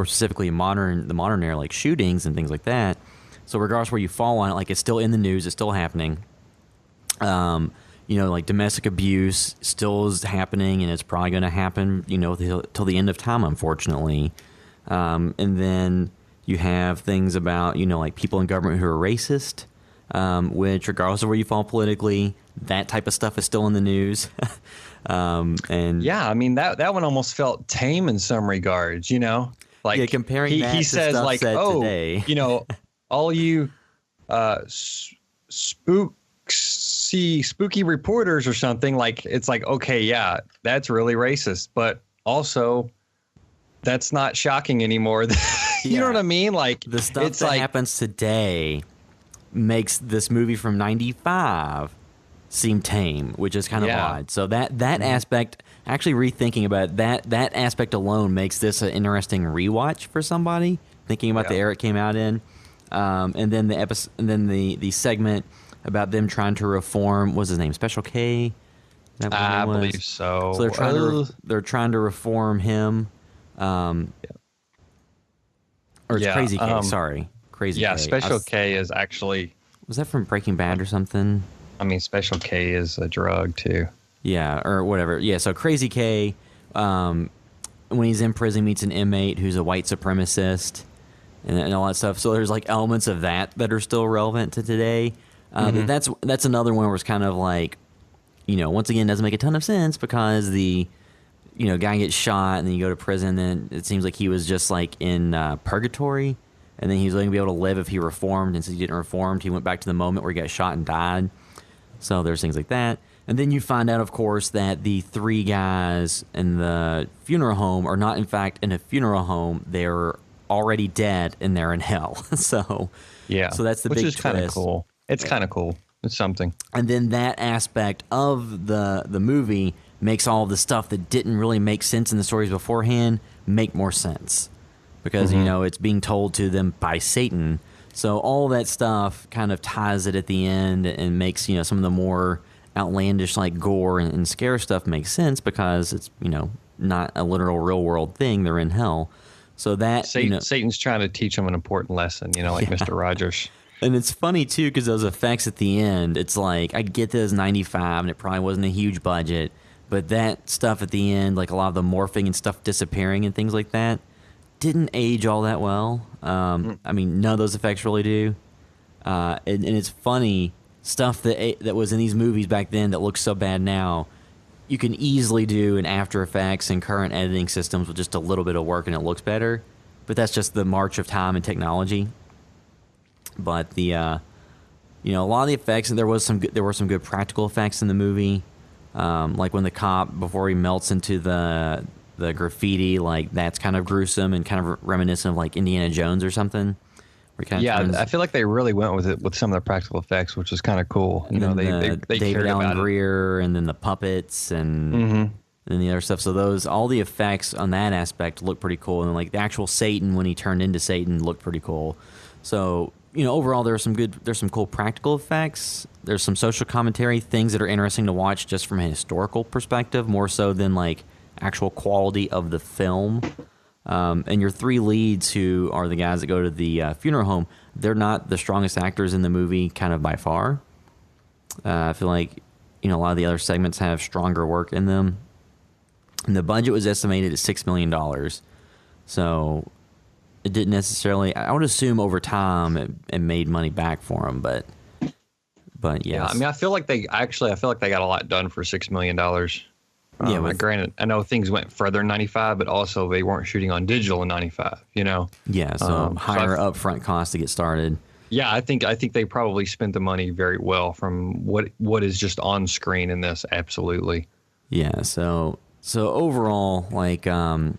specifically the modern era, like shootings and things like that. So regardless where you fall on it, like it's still in the news, it's still happening. Like domestic abuse still is happening, and it's probably going to happen, till the end of time, unfortunately. And then you have things about, like people in government who are racist, which regardless of where you fall politically, that type of stuff is still in the news. And yeah, I mean, that one almost felt tame in some regards, like comparing that he to says stuff like, said oh, today. All you, spooky reporters or something, like it's like, okay, yeah, that's really racist, but also that's not shocking anymore. You know what I mean? Like the stuff that happens today makes this movie from 95 seem tame, which is kind of odd. So that aspect, actually rethinking about it, that aspect alone makes this an interesting rewatch for somebody thinking about the era it came out in. And then the episode, and then the segment about them trying to reform, what's his name? Special K? I believe so. So they're trying to reform him. Or it's Crazy K, sorry. Crazy K. Yeah, Special K is actually... Was that from Breaking Bad or something? I mean, Special K is a drug, too. Yeah, or whatever. Yeah, so Crazy K, when he's in prison, meets an inmate who's a white supremacist and all that stuff. So there's like elements of that are still relevant to today. That's another one where it's kind of like, once again, doesn't make a ton of sense because the guy gets shot and then you go to prison. And it seems like he was just like in purgatory, and then he was only going to be able to live if he reformed. And since he didn't reform, he went back to the moment where he got shot and died. So there's things like that. And then you find out, of course, that the three guys in the funeral home are not, in fact, in a funeral home. They're already dead and they're in hell. So that's the big twist. Which is kind of cool. It's kind of cool. It's something. And then that aspect of the movie makes all the stuff that didn't really make sense in the stories beforehand make more sense. Because, it's being told to them by Satan. So all that stuff kind of ties it at the end and makes, some of the more outlandish like gore and scare stuff makes sense because it's, not a literal real world thing. They're in hell. So that Satan's trying to teach them an important lesson, like Mr. Rogers. And it's funny too because those effects at the end, it's like I get this 95 and it probably wasn't a huge budget, but that stuff at the end, like a lot of the morphing and stuff disappearing and things like that, didn't age all that well. I mean, none of those effects really do. And it's funny, stuff that was in these movies back then that looks so bad now, you can easily do in After Effects and current editing systems with just a little bit of work and it looks better. But that's just the march of time and technology. But the, a lot of the effects, and there were some good practical effects in the movie. Like when the cop, before he melts into the graffiti, like that's kind of gruesome and kind of reminiscent of like Indiana Jones or something. I feel like they really went with it with some of the practical effects, which was kind of cool. They David cared Alan Greer, and then the puppets and then the other stuff. So all the effects on that aspect look pretty cool, and like the actual Satan when he turned into Satan looked pretty cool. So overall there's some cool practical effects. There's some social commentary things that are interesting to watch just from a historical perspective, more so than like actual quality of the film. And your three leads, who are the guys that go to the funeral home, they're not the strongest actors in the movie, kind of by far. I feel like a lot of the other segments have stronger work in them. And the budget was estimated at $6 million, so it didn't necessarily. I would assume over time it made money back for them, but yes. Yeah, I mean, I feel like they got a lot done for $6 million. Granted, I know things went further in 95, but also they weren't shooting on digital in 95, Yeah, so higher upfront cost to get started. Yeah, I think they probably spent the money very well from what is just on screen in this, absolutely. Yeah, so overall, like I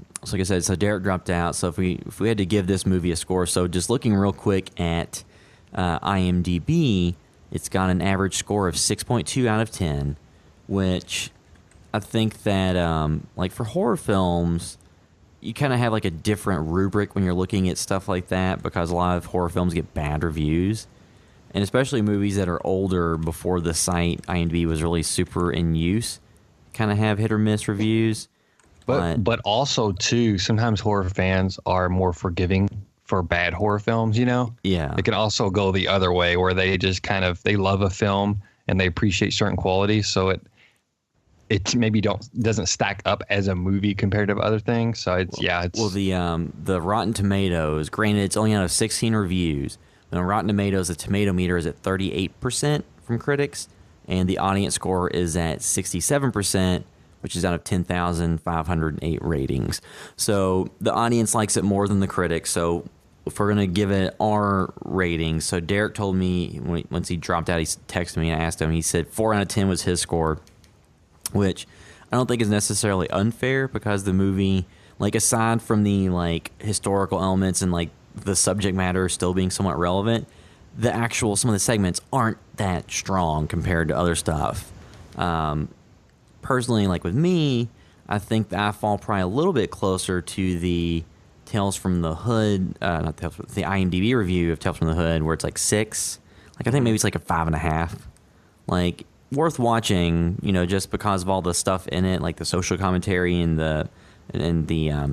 said, so Derek dropped out. So if we had to give this movie a score, so just looking real quick at IMDb, it's got an average score of 6.2 out of 10, which I think that, like for horror films, you kind of have like a different rubric when you're looking at stuff like that because a lot of horror films get bad reviews. And especially movies that are older, before the site IMDb was really super in use, kind of have hit or miss reviews. But also, too, sometimes horror fans are more forgiving for bad horror films, Yeah. It can also go the other way where they just they love a film and they appreciate certain qualities. So it maybe doesn't stack up as a movie compared to other things. So well, the Rotten Tomatoes, granted it's only out of 16 reviews, but on Rotten Tomatoes the tomato meter is at 38% from critics, and the audience score is at 67%, which is out of 10,508 ratings. So the audience likes it more than the critics. So if we're gonna give it our rating, so Derek told me once he dropped out, he texted me and I asked him. He said 4 out of 10 was his score, which I don't think is necessarily unfair because the movie, like aside from the like historical elements and like the subject matter still being somewhat relevant, some of the segments aren't that strong compared to other stuff. Personally, like with me, I think that I fall probably a little bit closer to the Tales from the Hood, the IMDb review of Tales from the Hood, where it's like 6. Like I think maybe it's like a 5.5. Like worth watching, just because of all the stuff in it, like the social commentary and the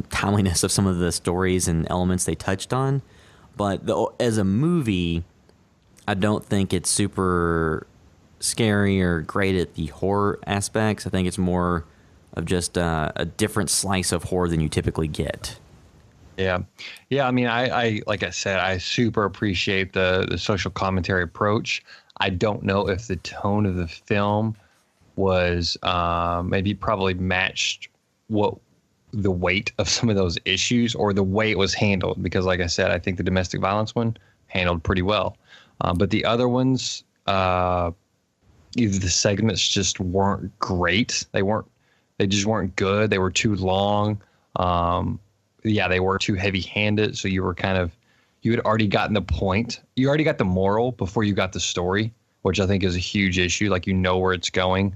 timeliness of some of the stories and elements they touched on. But as a movie, I don't think it's super scary or great at the horror aspects. I think it's more of just a different slice of horror than you typically get. Yeah. I mean, I like I said, I super appreciate the social commentary approach. I don't know if the tone of the film was maybe probably matched what the weight of some of those issues or the way it was handled. Because like I said, I think the domestic violence one handled pretty well. But the other ones, either the segments just weren't great. They just weren't good. They were too long. They were too heavy-handed. So you had already gotten the point. You already got the moral before you got the story, which I think is a huge issue. Like, you know where it's going,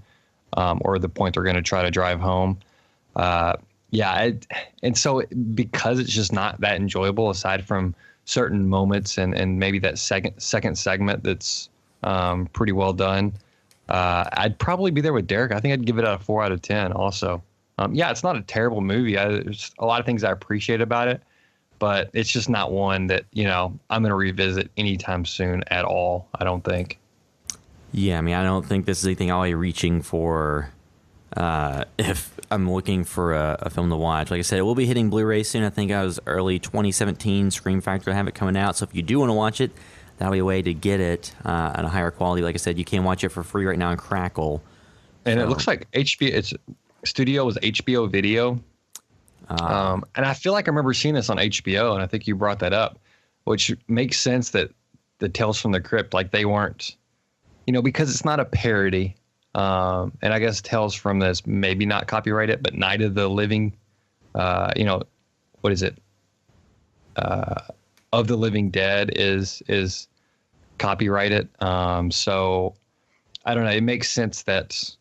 or the point they're going to try to drive home. And so because it's just not that enjoyable, aside from certain moments and maybe that second segment that's pretty well done, I'd probably be there with Derek. I think I'd give it a 4 out of 10 also. It's not a terrible movie. There's a lot of things I appreciate about it, but it's just not one that, I'm going to revisit anytime soon at all, I don't think. Yeah, I mean, I don't think this is anything I'll be reaching for if I'm looking for a film to watch. Like I said, it will be hitting Blu-ray soon. I think I was early 2017. Scream Factory will have it coming out. So if you do want to watch it, that'll be a way to get it at a higher quality. Like I said, you can watch it for free right now on Crackle. And it looks like its studio was HBO Video. And I feel like I remember seeing this on HBO, and I think you brought that up, which makes sense that the Tales from the Crypt, like, they weren't, because it's not a parody. And I guess Tales from this, maybe not copyrighted, but Night of the Living, what is it? Of the Living Dead is copyrighted. So I don't know. It makes sense that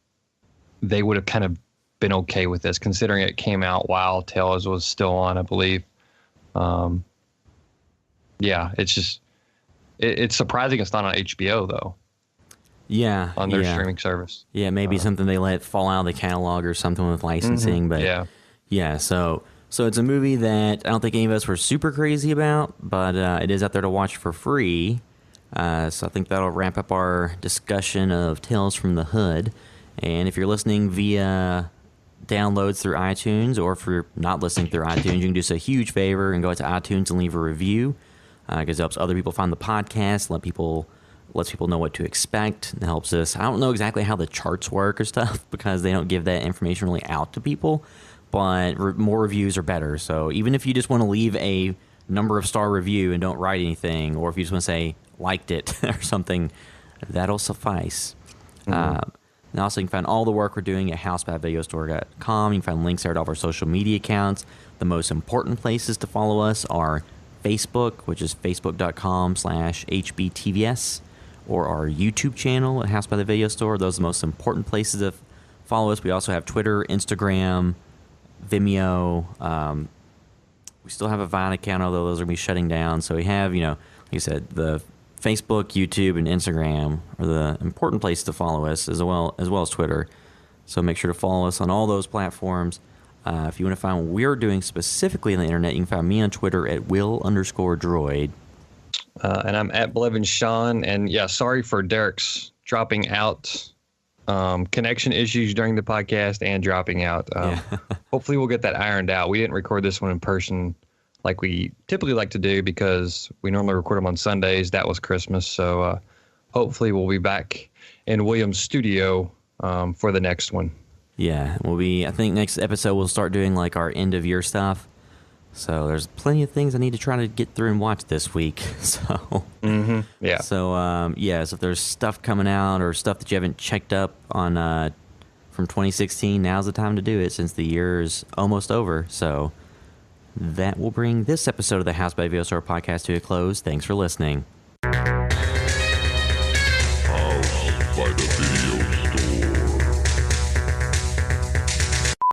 they would have kind of been okay with this, considering it came out while Tales was still on, I believe. It's just, it's surprising it's not on HBO though. Yeah, on their streaming service. Yeah, maybe something they let fall out of the catalog or something with licensing. But so it's a movie that I don't think any of us were super crazy about, but it is out there to watch for free. So I think that'll wrap up our discussion of Tales from the Hood. And if you're listening via downloads through iTunes, or if you're not listening through iTunes, you can do us a huge favor and go to iTunes and leave a review, because it helps other people find the podcast, lets people know what to expect. It helps us. I don't know exactly how the charts work or stuff, because they don't give that information really out to people, but more reviews are better. So even if you just want to leave a number of star review and don't write anything, or if you just want to say liked it or something, that'll suffice. And also, you can find all the work we're doing at housebyvideostore.com. You can find links there to all of our social media accounts. The most important places to follow us are Facebook, which is facebook.com/HBTVS, or our YouTube channel at House by the Video Store. Those are the most important places to follow us. We also have Twitter, Instagram, Vimeo. We still have a Vine account, although those are going to be shutting down. So we have, like I said, the Facebook, YouTube, and Instagram are the important places to follow us, as well as Twitter. So make sure to follow us on all those platforms. If you want to find what we're doing specifically on the internet, you can find me on Twitter at Will_Droid. And I'm at Blevin Sean. And sorry for Derek's dropping out, connection issues during the podcast and dropping out. Hopefully we'll get that ironed out. We didn't record this one in person like we typically like to do, because we normally record them on Sundays. That was Christmas. So hopefully we'll be back in William's studio for the next one. Yeah, I think next episode we'll start doing like our end of year stuff. So there's plenty of things I need to try to get through and watch this week. So so so if there's stuff coming out or stuff that you haven't checked up on from 2016, now's the time to do it, since the year is almost over. So that will bring this episode of the House by Video Store podcast to a close. Thanks for listening. House by the Video